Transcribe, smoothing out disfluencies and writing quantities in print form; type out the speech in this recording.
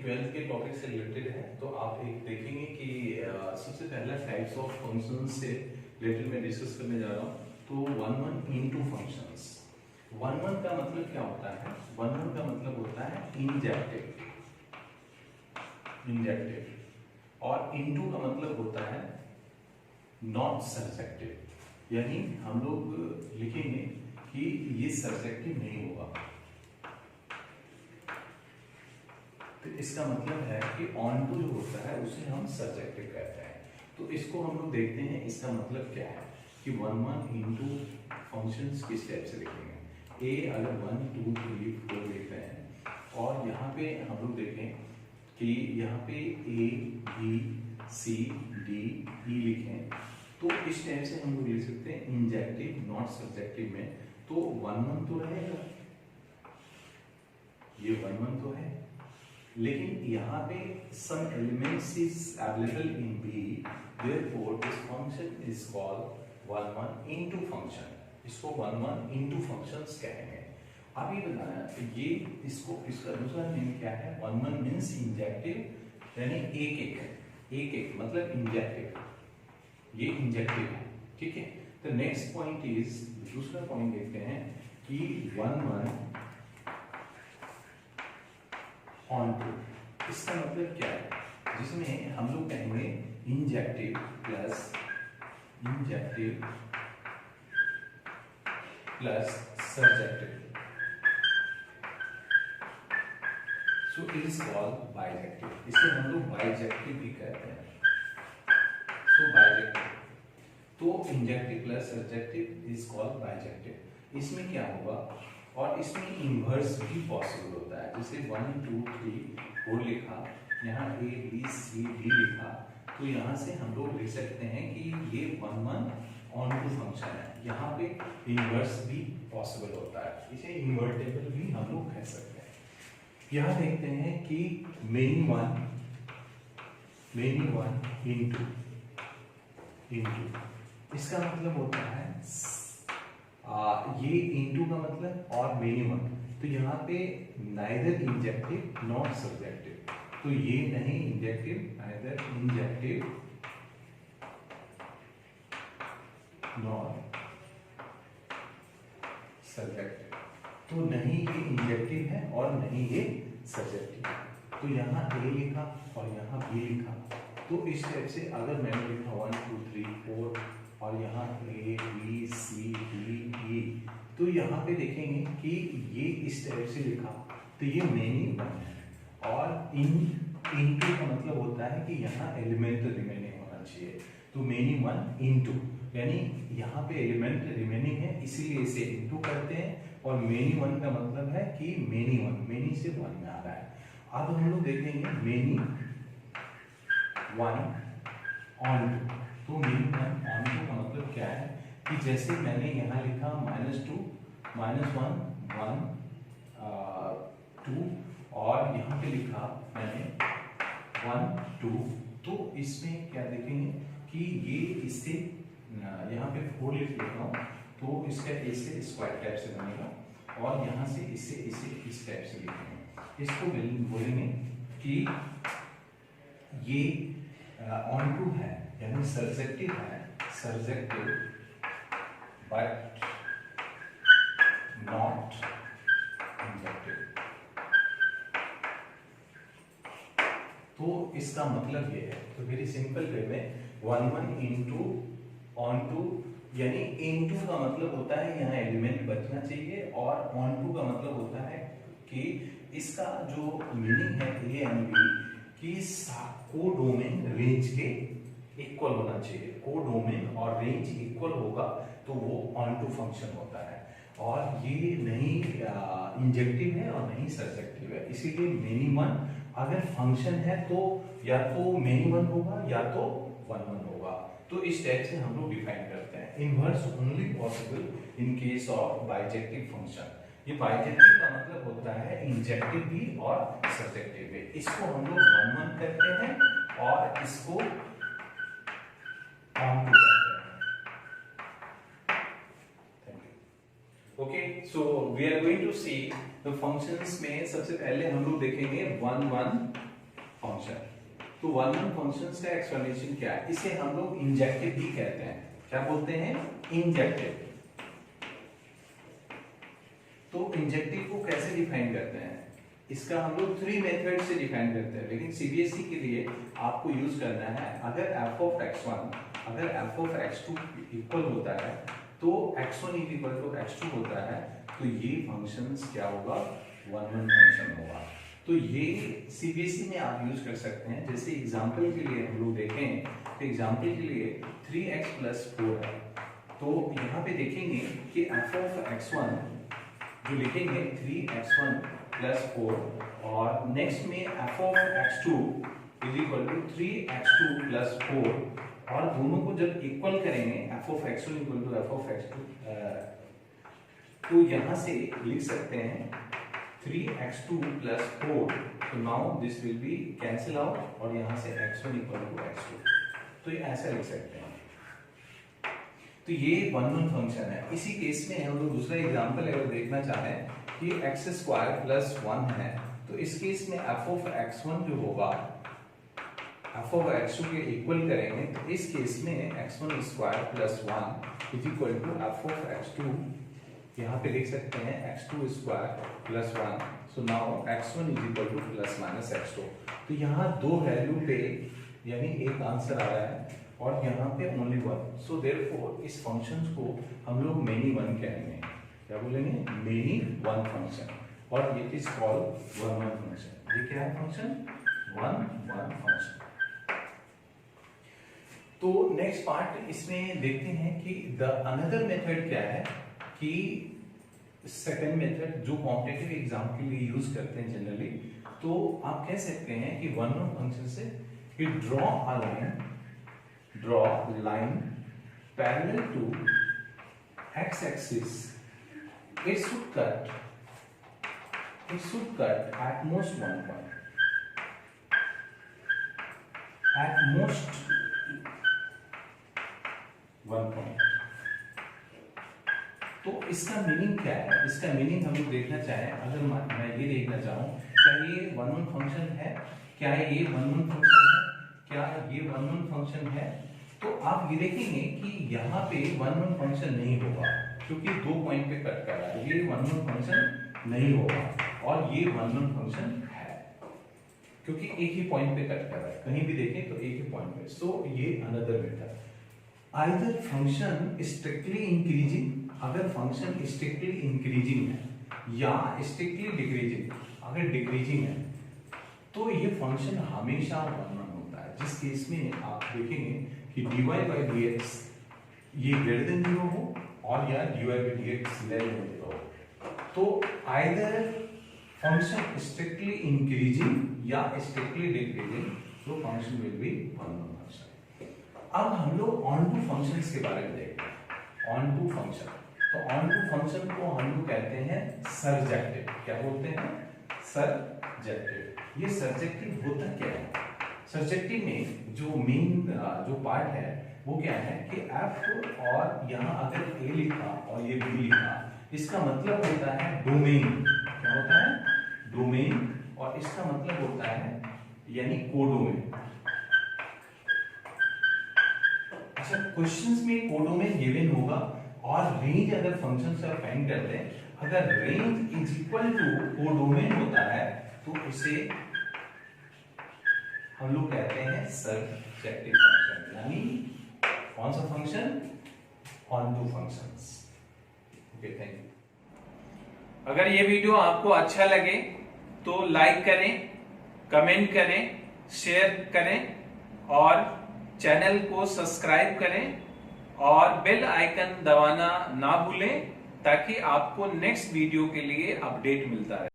12th के topic से related है। तो आप एक देखेंगे कि सबसे पहला टाइप्स ऑफ फंक्शंस से रिलेटेड मैं डिस्कस करने जा रहा हूँ। तो 1 इनटू फंक्शंस। 1 का मतलब क्या होता है? 1 का मतलब होता है इंजेक्टिव, और इनटू का मतलब होता है नॉट सर्जेक्टिव। यानी हम लोग लिखेंगे कि ये सर्जेक्टिव नहीं होगा। तो इसका मतलब है कि ऑन टू जो होता है उसे हम सर्जेक्टिव कहते हैं। तो इसको हम लोग देखते हैं, इसका मतलब क्या है कि 1 इनटू फंक्शंस किस टाइप से लिखेंगे। ए अगर 1 2 3 4 लिख रहे हैं और यहाँ पे हम लोग देखें कि यहाँ पे A B C D E लिखें, तो इस टाइप से हम लोग लिख सकते हैं इंजेक्टिव नॉट सब्जेक्टिव में। तो 1 तो रहेगा, ये 1 तो है, लेकिन यहाँ पे some elements is available in B, therefore this function is called 1 into function। इसको 1 into functions कहेंगे। अभी बताया ये इसको, इसका दूसरा नेम क्या है? 1 means इंजेक्टिव, यानी एक मतलब इंजेक्टिव, ये इंजेक्टिव है, ठीक है। तो नेक्स्ट पॉइंट इज, दूसरा पॉइंट देखते हैं कि 1 ऑन टू। इसका मतलब क्या है? जिसमें हम लोग कहेंगे injective plus surjective, so it is called bijective. इसे हम लोग बाइजेक्टिव भी कहते हैं। सो बाइजेक्टिव, तो injective plus surjective is called bijective. इसमें क्या होगा, और इसमें इन्वर्स भी पॉसिबल होता है। जैसे 1 2 3 4 लिखा, यहाँ ए बी सी डी लिखा, तो यहाँ से हम लोग लिख सकते हैं कि ये 1 ऑन टू फंक्शन है। यहाँ पे इन्वर्स भी पॉसिबल होता है, इसे इन्वर्टेबल भी हम लोग कह सकते हैं। यहाँ देखते हैं कि मेनी वन इनटू, इसका मतलब होता है ये इनटू का मतलब और मेनी वन, तो यहाँ पे नाइदर इंजेक्टिव नॉट सब्जेक्टिव, तो ये नहीं injective, neither injective not subjective, तो नहीं ये इंजेक्टिव है और नहीं ये सब्जेक्टिव है। तो यहाँ ए लिखा और यहाँ बी लिखा, तो इस टाइप से अगर मैंने लिखा 1 2 3 4 और यहाँ A B C D E, तो यहाँ पे देखेंगे कि ये इस टाइप से लिखा, तो ये मेनी वन है। और इनटू का मतलब होता है कि यहाँ एलिमेंट रिमेनिंग होना चाहिए, तो मेनी वन इनटू, यानी यहाँ पे एलिमेंट रिमेनिंग है इसीलिए इसे इनटू करते हैं। और मेनी वन का मतलब है कि मेनी वन, मेनी से 1 में आ रहा है। अब हम लोग देखेंगे मेनी 1 ऑन टू, तो मेनी 1 ऑन टू का मतलब क्या है कि जैसे मैंने यहाँ लिखा -2 -1 1 2 और यहाँ पे लिखा मैंने 1 2, तो इसमें क्या देखेंगे कि ये इससे यहाँ पे 4 लिख लेता हूँ, तो इसका ऐसे स्क्वायर टाइप से बनेगा और यहाँ से इसे इस टाइप से लिखेंगे। इसको बोलेंगे कि ये ऑन टू है, यानी सर्जेक्टिव है, सर्जेक्टिव बट नॉट इंजेक्टिव। तो इसका मतलब ये है, तो वेरी सिंपल वे में 1 इनटू ऑन टू, यानी इनटू का मतलब होता है यहाँ एलिमेंट बचना चाहिए, और ऑन टू का मतलब होता है कि इसका जो मीनिंग है ए एंड बी कि कोडोमेन रेंज के इक्वल होना चाहिए। कोडोमेन और रेंज इक्वल होगा तो वो ऑन टू फंक्शन होता है, और ये नहीं इंजेक्टिव है और नहीं सर्जेक्टिव है। इसीलिए मेनी वन अगर फंक्शन है तो या तो मेनी वन होगा या तो 1 होगा। तो इस टाइप से हम लोग डिफाइन करते हैं। Inverse only possible in case of bijective function. ये बाइजेक्टिव का मतलब होता है इंजेक्टिव भी और सब्जेक्टिव भी। इसको हम लोग 1 करते हैं और इसको ऑन टू करते हैं। Thank you. Okay, so we are going to see the functions में सबसे पहले हम लोग देखेंगे 1 फंक्शन। तो वन वन फंक्शंस का एक्सप्लेनेशन क्या है? इसे हम लोग इंजेक्टिव भी कहते हैं। क्या बोलते हैं? इंजेक्टिव। तो इंजेक्टिव को कैसे डिफाइन करते हैं? इसका हम लोग 3 मेथड से डिफाइन करते हैं, लेकिन सीबीएसई के लिए आपको यूज करना है, अगर f of x1 अगर f of x2 इक्वल होता है तो x1 इक्वल टू x2 होता है, तो ये फंक्शंस क्या होगा? वन वन फंक्शन होगा। तो ये सीबीएसई में आप यूज कर सकते हैं। जैसे एग्जांपल के लिए हम लोग देखें, तो एग्जांपल के लिए 3x + 4 है, तो यहाँ पे देखेंगे कि f of x1 जो लिखेंगे 3x1 + 4 और नेक्स्ट में f of x2 = 3x2 + 4 और दोनों को जब इक्वल करेंगे f of x1 = f of x2 तो यहाँ से लिख सकते हैं 3x2 + 4, तो now this will be cancel out और यहाँ से x1 = x2, तो ये ऐसा लिख सकते हैं। तो ये वन वन फंक्शन है। इसी केस में हम लोग दूसरा एग्जांपल अगर देखना चाहें कि x² + 1 है, तो इस केस में f of x1 जो होगा f of x2 के इक्वल करेंगे, तो इस केस में x1² + 1 = f of x2, यहाँ पे लिख सकते हैं x2² + 1, so now x1 = ± x2। तो यहाँ दो वैल्यू पे यानी एक आंसर आ रहा है और यहाँ पे ओनली वन, सो देयरफॉर इस फंक्शन को हम लोग मेनी वन कहेंगे। क्या बोलेंगे? मेनी वन फंक्शन, और it is called one one function. ये क्या है फंक्शन? One one function. तो नेक्स्ट पार्ट इसमें देखते हैं कि द अनदर मेथड क्या है, कि सेकंड मेथड जो कॉम्पिटिटिव एग्जाम के लिए यूज करते हैं जनरली, तो आप कह सकते हैं कि वन वन फंक्शन से कि draw line parallel to x-axis. It should cut at most one point. At most one point. तो इसका मीनिंग क्या है? इसका मीनिंग हम लोग देखना चाहें, अगर मैं ये देखना चाहूँ क्या ये वन वन फंक्शन है, क्या ये वन वन फंक्शन है, क्या ये वन वन फंक्शन है, तो आप ये देखेंगे कि यहाँ पे वन वन फंक्शन नहीं होगा क्योंकि 2 पॉइंट पे कट कर रहा है, ये वन वन फंक्शन नहीं होगा, और ये वन वन फंक्शन है क्योंकि एक ही पॉइंट पे कट कर रहा है, कहीं भी देखें तो एक ही पॉइंट पे। सो ये another method, either function strictly increasing, अगर फंक्शन स्ट्रिक्टली इंक्रीजिंग है या स्ट्रिक्टली डिक्रीजिंग, अगर डिक्रीजिंग है तो ये फंक्शन हमेशा वन वन होता है, जिस केस में आप देखेंगे कि dy/dx ये ग्रेटर देन 0 हो और या dy/dx लेस देन 0 हो, तो आइदर फंक्शन स्ट्रिक्टली इंक्रीजिंग या स्ट्रिक्टली डिक्रीजिंग, तो function will be one one function. अब हम लोग ऑन टू फंक्शंस के बारे में देखते हैं। ऑन टू फंक्शन, तो ऑन टू फंक्शन को हम लोग कहते हैं सर्जेक्टिव। क्या बोलते हैं? सर्जेक्टिव। ये सर्जेक्टिव होता क्या है? सर्जेक्टिव में जो मेन जो पार्ट है वो क्या है कि f और यहाँ अगर a लिखा और ये b लिखा, इसका मतलब होता है डोमेन। क्या होता है? डोमेन, और इसका मतलब होता है यानी कोडोमेन। अच्छा, क्वेश्चंस में कोडोमेन गिवन होगा और रेंज अगर फंक्शन से फाइंड करते हैं, अगर range is equal to codomain होता है तो इसे हम लोग कहते हैं सर्जेक्टिव फंक्शन, यानी कौन सा function? Onto functions. Okay, thank you. अगर ये वीडियो आपको अच्छा लगे तो लाइक करें, कमेंट करें, शेयर करें और चैनल को सब्सक्राइब करें और बेल आइकन दबाना ना भूलें ताकि आपको नेक्स्ट वीडियो के लिए अपडेट मिलता रहे।